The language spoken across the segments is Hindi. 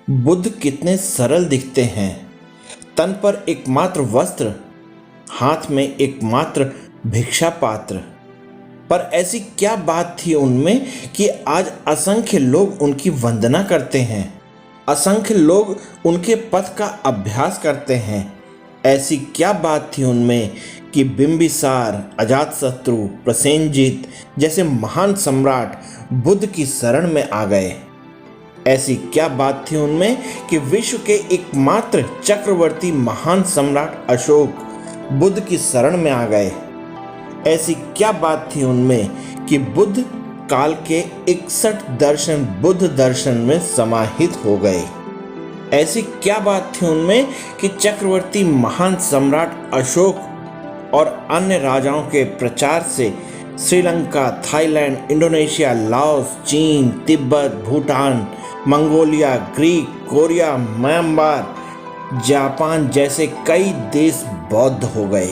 बुद्ध कितने सरल दिखते हैं। तन पर एकमात्र वस्त्र, हाथ में एकमात्र भिक्षा पात्र। पर ऐसी क्या बात थी उनमें कि आज असंख्य लोग उनकी वंदना करते हैं, असंख्य लोग उनके पथ का अभ्यास करते हैं। ऐसी क्या बात थी उनमें कि बिंबिसार, अजातशत्रु, प्रसेनजीत जैसे महान सम्राट बुद्ध की शरण में आ गए। ऐसी क्या बात थी उनमें कि विश्व के एकमात्र चक्रवर्ती महान सम्राट अशोक बुद्ध की शरण में आ गए। ऐसी क्या बात थी उनमें कि बुद्ध काल के 61 दर्शन बुद्ध दर्शन में समाहित हो गए। ऐसी क्या बात थी उनमें कि चक्रवर्ती महान सम्राट अशोक और अन्य राजाओं के प्रचार से श्रीलंका, थाईलैंड, इंडोनेशिया, लाओस, चीन, Tibet, Bhutan, Mongolia, Greek, Korea, Myanmar, Japan जैसे कई देश बौद्ध हो गए।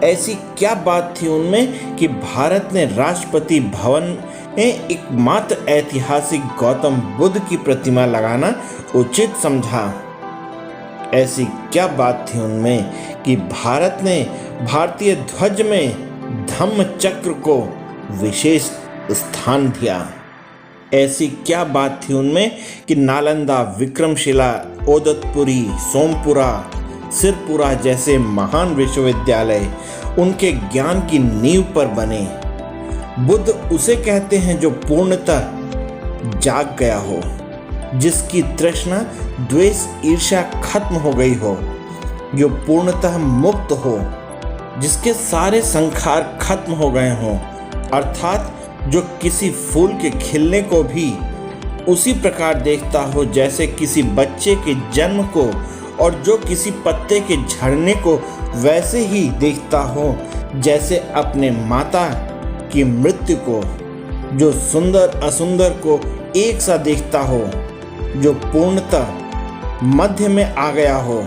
ऐसी क्या बात थी उनमें कि भारत ने राष्ट्रपति भवन में एकमात्र ऐतिहासिक गौतम बुद्ध की प्रतिमा लगाना उचित समझा। ऐसी क्या बात थी उनमें कि भारत ने भारतीय ध्वज में धम्म चक्र को विशेष स्थान दिया। ऐसी क्या बात थी उनमें कि नालंदा, विक्रमशिला, ओदतपुरी, सोमपुरा, सिरपुरा जैसे महान विश्वविद्यालय उनके ज्ञान की नींव पर बने। बुद्ध उसे कहते हैं जो पूर्णतः जाग गया हो, जिसकी तृष्णा, द्वेष, ईर्ष्या खत्म हो गई हो, जो पूर्णतः मुक्त हो, जिसके सारे संखार खत्म हो गए हों, अर्थात जो किसी फूल के खिलने को भी उसी प्रकार देखता हो जैसे किसी बच्चे के जन्म को, और जो किसी पत्ते के झड़ने को वैसे ही देखता हो जैसे अपने माता की मृत्यु को, जो सुंदर असुंदर को एक सा देखता हो, जो पूर्णतः मध्य में आ गया हो,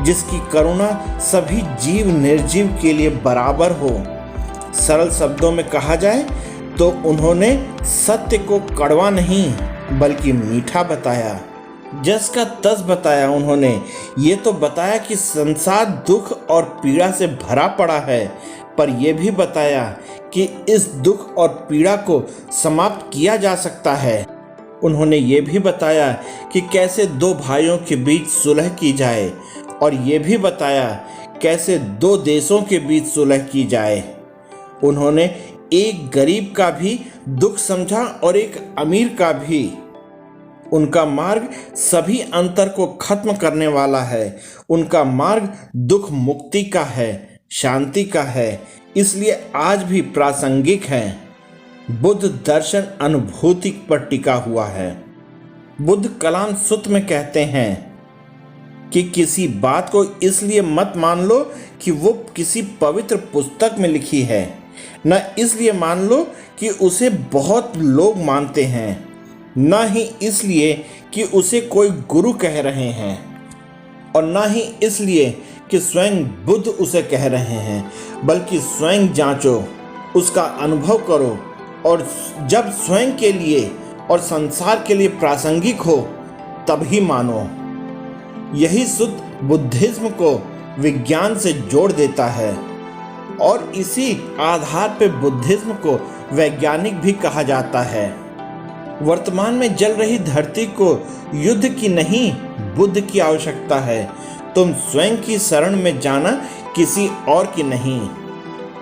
जिसकी करुणा सभी जीव निर्जीव के लिए बराबर हो। सरल शब्दों में कहा जाए तो उन्होंने सत्य को कड़वा नहीं बल्कि मीठा बताया। जस का तस बताया। उन्होंने ये तो बताया कि संसार दुख और पीड़ा से भरा पड़ा है, पर यह भी बताया कि इस दुख और पीड़ा को समाप्त किया जा सकता है। उन्होंने ये भी बताया कि कैसे दो भाइयों के बीच सुलह की जाए, और ये भी बताया कैसे दो देशों के बीच सुलह की जाए। उन्होंने एक गरीब का भी दुख समझा और एक अमीर का भी। उनका मार्ग सभी अंतर को खत्म करने वाला है। उनका मार्ग दुख मुक्ति का है, शांति का है, इसलिए आज भी प्रासंगिक है। बुद्ध दर्शन अनुभूति पर टिका हुआ है। बुद्ध कलाम सूत्र में कहते हैं कि किसी बात को इसलिए मत मान लो कि वो किसी पवित्र पुस्तक में लिखी है, न इसलिए मान लो कि उसे बहुत लोग मानते हैं, न ही इसलिए कि उसे कोई गुरु कह रहे हैं, और न ही इसलिए कि स्वयं बुद्ध उसे कह रहे हैं, बल्कि स्वयं जांचो, उसका अनुभव करो, और जब स्वयं के लिए और संसार के लिए प्रासंगिक हो तभी मानो। यही सूत्र बुद्धिज्म को विज्ञान से जोड़ देता है, और इसी आधार पर बुद्धिज्म को वैज्ञानिक भी कहा जाता है। वर्तमान में जल रही धरती को युद्ध की नहीं, बुद्ध की आवश्यकता है। तुम स्वयं की शरण में जाना, किसी और की नहीं।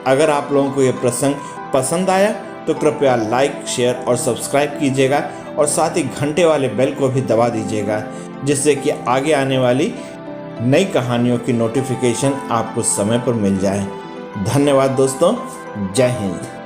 अगर आप लोगों को यह प्रसंग पसंद आया तो कृपया लाइक, शेयर और सब्सक्राइब कीजिएगा, और साथ ही घंटे वाले बेल को भी दबा दीजिएगा, जिससे कि आगे आने वाली नई कहानियों की नोटिफिकेशन आपको समय पर मिल जाए। धन्यवाद दोस्तों। जय हिंद।